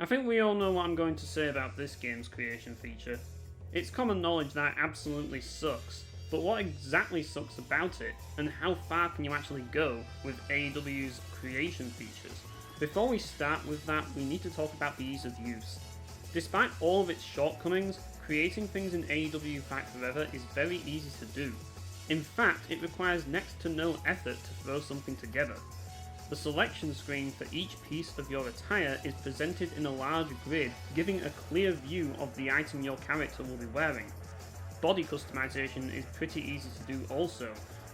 I think we all know what I'm going to say about this game's creation feature. It's common knowledge that it absolutely sucks, but what exactly sucks about it, and how far can you actually go with AEW's creation features? Before we start with that, we need to talk about the ease of use. Despite all of its shortcomings, creating things in AEW Fight Forever is very easy to do. In fact, it requires next to no effort to throw something together. The selection screen for each piece of your attire is presented in a large grid, giving a clear view of the item your character will be wearing. Body customization is pretty easy to do also.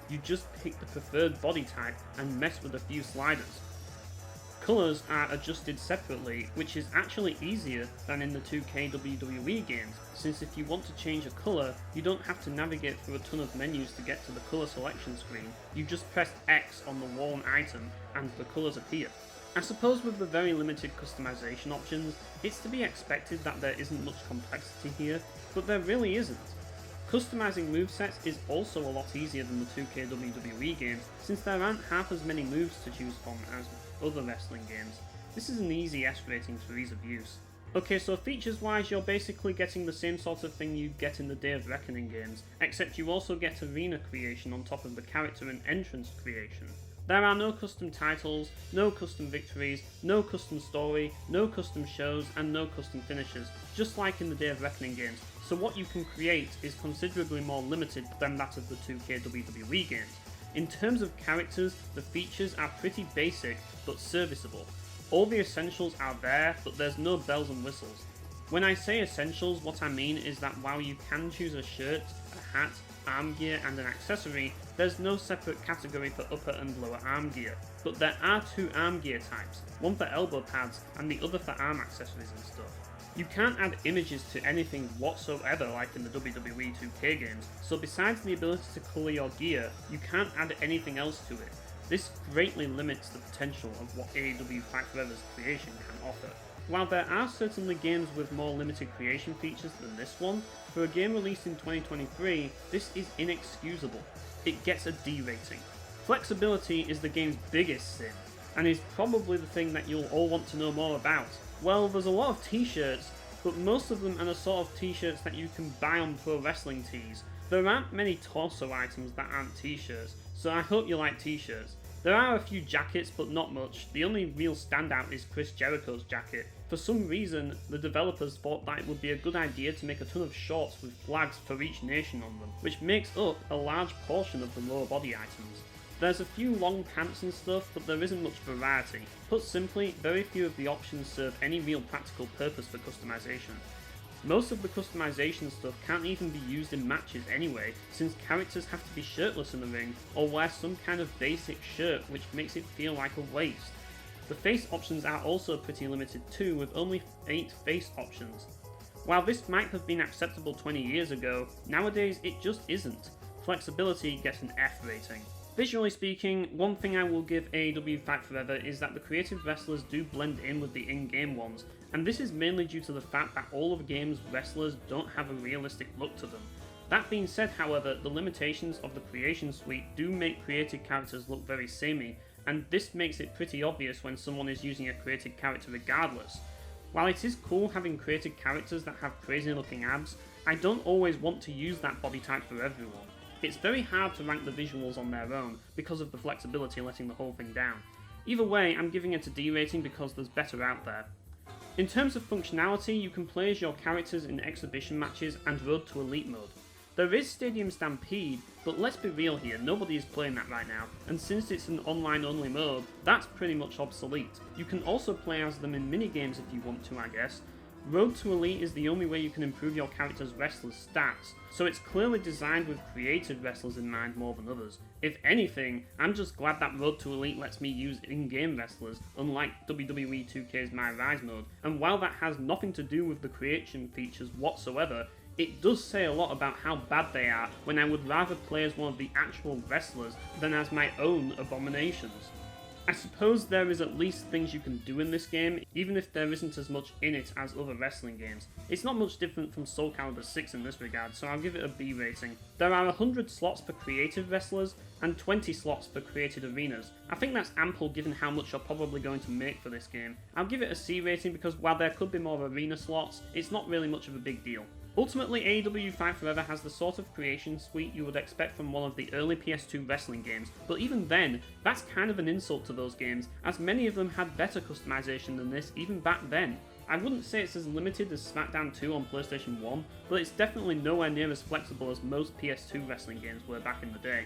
You just pick the preferred body type and mess with a few sliders. Colours are adjusted separately, which is actually easier than in the 2K WWE games, since if you want to change a colour, you don't have to navigate through a ton of menus to get to the colour selection screen. You just press X on the worn item and the colours appear. I suppose with the very limited customization options, it's to be expected that there isn't much complexity here, but there really isn't. Customizing movesets is also a lot easier than the 2K WWE games, since there aren't half as many moves to choose from as other wrestling games. This is an easy S rating for ease of use. Okay, so features wise, you're basically getting the same sort of thing you get in the Day of Reckoning games, except you also get arena creation on top of the character and entrance creation. There are no custom titles, no custom victories, no custom story, no custom shows, and no custom finishes, just like in the Day of Reckoning games, so what you can create is considerably more limited than that of the 2K WWE games. In terms of characters, the features are pretty basic, but serviceable. All the essentials are there, but there's no bells and whistles. When I say essentials, what I mean is that while you can choose a shirt, a hat, arm gear and an accessory, there's no separate category for upper and lower arm gear. But there are two arm gear types, one for elbow pads and the other for arm accessories and stuff. You can't add images to anything whatsoever like in the WWE 2K games, so besides the ability to colour your gear, you can't add anything else to it. This greatly limits the potential of what AEW Fight Forever's creation can offer. While there are certainly games with more limited creation features than this one, for a game released in 2023, this is inexcusable. It gets a D rating. Flexibility is the game's biggest sin, and is probably the thing that you'll all want to know more about. Well, there's a lot of t-shirts, but most of them are the sort of t-shirts that you can buy on pro wrestling tees. There aren't many torso items that aren't t-shirts, so I hope you like t-shirts. There are a few jackets, but not much. The only real standout is Chris Jericho's jacket. For some reason, the developers thought that it would be a good idea to make a ton of shorts with flags for each nation on them, which makes up a large portion of the lower body items. There's a few long pants and stuff, but there isn't much variety. Put simply, very few of the options serve any real practical purpose for customization. Most of the customization stuff can't even be used in matches anyway, since characters have to be shirtless in the ring, or wear some kind of basic shirt which makes it feel like a waste. The face options are also pretty limited too, with only 8 face options. While this might have been acceptable 20 years ago, nowadays it just isn't. Flexibility gets an F rating. Visually speaking, one thing I will give AEW Fight Forever is that the creative wrestlers do blend in with the in-game ones, and this is mainly due to the fact that all of the game's wrestlers don't have a realistic look to them. That being said, however, the limitations of the creation suite do make created characters look very samey, and this makes it pretty obvious when someone is using a created character regardless. While it is cool having created characters that have crazy looking abs, I don't always want to use that body type for everyone. It's very hard to rank the visuals on their own because of the flexibility letting the whole thing down. Either way, I'm giving it a D rating because there's better out there. In terms of functionality, you can play as your characters in exhibition matches and Road to Elite mode. There is Stadium Stampede, but let's be real here, nobody is playing that right now, and since it's an online only mode, that's pretty much obsolete. You can also play as them in minigames if you want to, I guess. Road to Elite is the only way you can improve your character's wrestlers' stats, so it's clearly designed with created wrestlers in mind more than others. If anything, I'm just glad that Road to Elite lets me use in-game wrestlers, unlike WWE 2K's My Rise mode, and while that has nothing to do with the creation features whatsoever, it does say a lot about how bad they are when I would rather play as one of the actual wrestlers than as my own abominations. I suppose there is at least things you can do in this game, even if there isn't as much in it as other wrestling games. It's not much different from Soul Calibur 6 in this regard, so I'll give it a B rating. There are 100 slots for creative wrestlers, and 20 slots for created arenas. I think that's ample given how much you're probably going to make for this game. I'll give it a C rating because while there could be more arena slots, it's not really much of a big deal. Ultimately, AEW Fight Forever has the sort of creation suite you would expect from one of the early PS2 wrestling games, but even then, that's kind of an insult to those games, as many of them had better customization than this even back then. I wouldn't say it's as limited as SmackDown 2 on PlayStation 1, but it's definitely nowhere near as flexible as most PS2 wrestling games were back in the day.